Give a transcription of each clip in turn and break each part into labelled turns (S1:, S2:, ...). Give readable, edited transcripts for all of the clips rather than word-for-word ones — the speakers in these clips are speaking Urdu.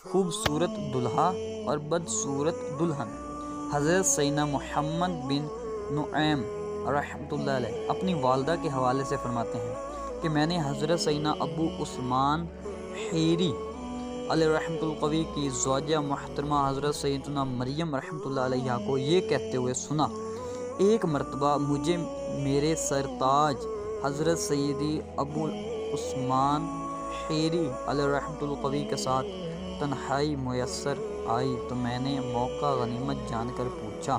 S1: خوبصورت دلہا اور بدصورت دلہن۔ حضرت سیدنا محمد بن نعیم رحمۃ اللہ علیہ اپنی والدہ کے حوالے سے فرماتے ہیں کہ میں نے حضرت سیدنا ابو عثمان حیری علیہ رحمۃ القوی کی زوجہ محترمہ حضرت سیدنا مریم رحمۃ اللہ علیہ کو یہ کہتے ہوئے سنا، ایک مرتبہ مجھے میرے سرتاج حضرت سیدی ابو عثمان حیری علیہ رحمۃ القوی کے ساتھ تنہائی میسر آئی تو میں نے موقع غنیمت جان کر پوچھا،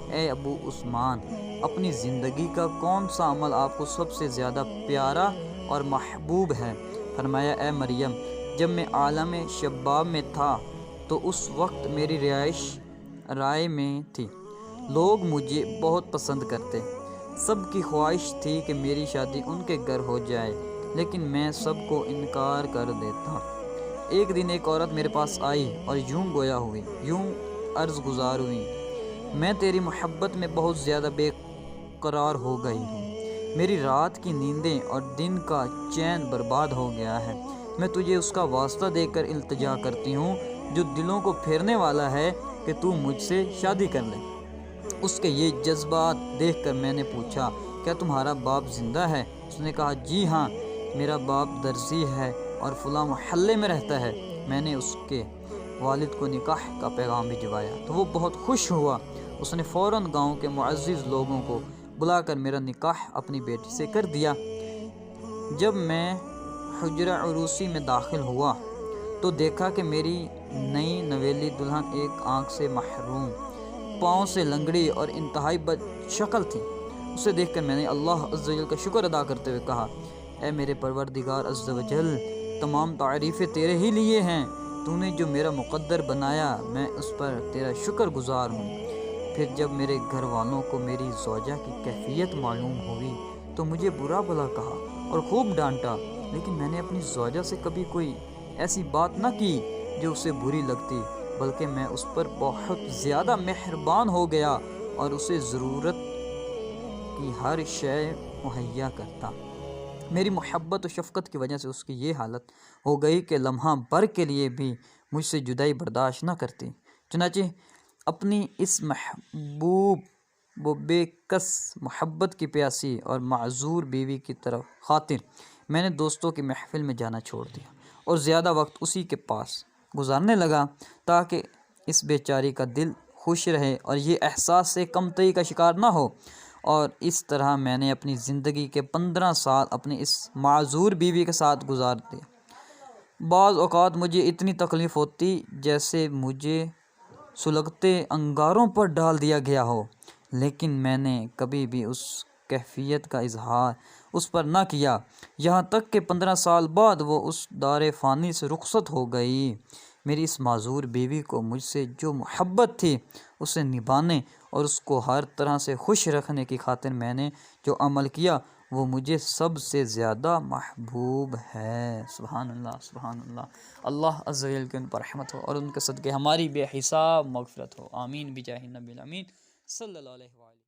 S1: اے ابو عثمان، اپنی زندگی کا کون سا عمل آپ کو سب سے زیادہ پیارا اور محبوب ہے؟ فرمایا، اے مریم، جب میں عالم شباب میں تھا تو اس وقت میری رہائش رائے میں تھی، لوگ مجھے بہت پسند کرتے، سب کی خواہش تھی کہ میری شادی ان کے گھر ہو جائے، لیکن میں سب کو انکار کر دیتا۔ ایک دن ایک عورت میرے پاس آئی اور یوں گویا ہوئی، یوں عرض گزار ہوئی، میں تیری محبت میں بہت زیادہ بے قرار ہو گئی ہوں، میری رات کی نیندیں اور دن کا چین برباد ہو گیا ہے، میں تجھے اس کا واسطہ دے کر التجا کرتی ہوں جو دلوں کو پھیرنے والا ہے کہ تو مجھ سے شادی کر لے۔ اس کے یہ جذبات دیکھ کر میں نے پوچھا، کیا تمہارا باپ زندہ ہے؟ اس نے کہا، جی ہاں، میرا باپ درزی ہے اور فلاں محلے میں رہتا ہے۔ میں نے اس کے والد کو نکاح کا پیغام بھجوایا تو وہ بہت خوش ہوا، اس نے فوراً گاؤں کے معزز لوگوں کو بلا کر میرا نکاح اپنی بیٹی سے کر دیا۔ جب میں حجرہ عروسی میں داخل ہوا تو دیکھا کہ میری نئی نویلی دلہن ایک آنکھ سے محروم، پاؤں سے لنگڑی اور انتہائی بد شکل تھی۔ اسے دیکھ کر میں نے اللہ عز و جل کا شکر ادا کرتے ہوئے کہا، اے میرے پروردگار عز و جل، تمام تعریفیں تیرے ہی لیے ہیں، تو نے جو میرا مقدر بنایا، میں اس پر تیرا شکر گزار ہوں۔ پھر جب میرے گھر والوں کو میری زوجہ کی کیفیت معلوم ہوئی تو مجھے برا بھلا کہا اور خوب ڈانٹا، لیکن میں نے اپنی زوجہ سے کبھی کوئی ایسی بات نہ کی جو اسے بری لگتی، بلکہ میں اس پر بہت زیادہ مہربان ہو گیا اور اسے ضرورت کی ہر شے مہیا کرتا۔ میری محبت و شفقت کی وجہ سے اس کی یہ حالت ہو گئی کہ لمحہ بھر کے لیے بھی مجھ سے جدائی برداشت نہ کرتی۔ چنانچہ اپنی اس محبوب و بے کس محبت کی پیاسی اور معذور بیوی کی خاطر میں نے دوستوں کی محفل میں جانا چھوڑ دیا اور زیادہ وقت اسی کے پاس گزارنے لگا تاکہ اس بیچاری کا دل خوش رہے اور یہ احساس سے کمتری کا شکار نہ ہو، اور اس طرح میں نے اپنی زندگی کے 15 سال اپنی اس معذور بیوی کے ساتھ گزار دیا۔ بعض اوقات مجھے اتنی تکلیف ہوتی جیسے مجھے سلگتے انگاروں پر ڈال دیا گیا ہو، لیکن میں نے کبھی بھی اس کیفیت کا اظہار اس پر نہ کیا، یہاں تک کہ 15 سال بعد وہ اس دار فانی سے رخصت ہو گئی۔ میری اس معذور بیوی کو مجھ سے جو محبت تھی اسے نبھانے اور اس کو ہر طرح سے خوش رکھنے کی خاطر میں نے جو عمل کیا وہ مجھے سب سے زیادہ محبوب ہے۔ سبحان اللہ، سبحان اللہ۔ اللہ عز و جل کی ان پر رحمت ہو اور ان کے صدقے ہماری بے حساب مغفرت ہو، آمین بجاہ النبی الامین صلی اللہ علیہ وآلہ۔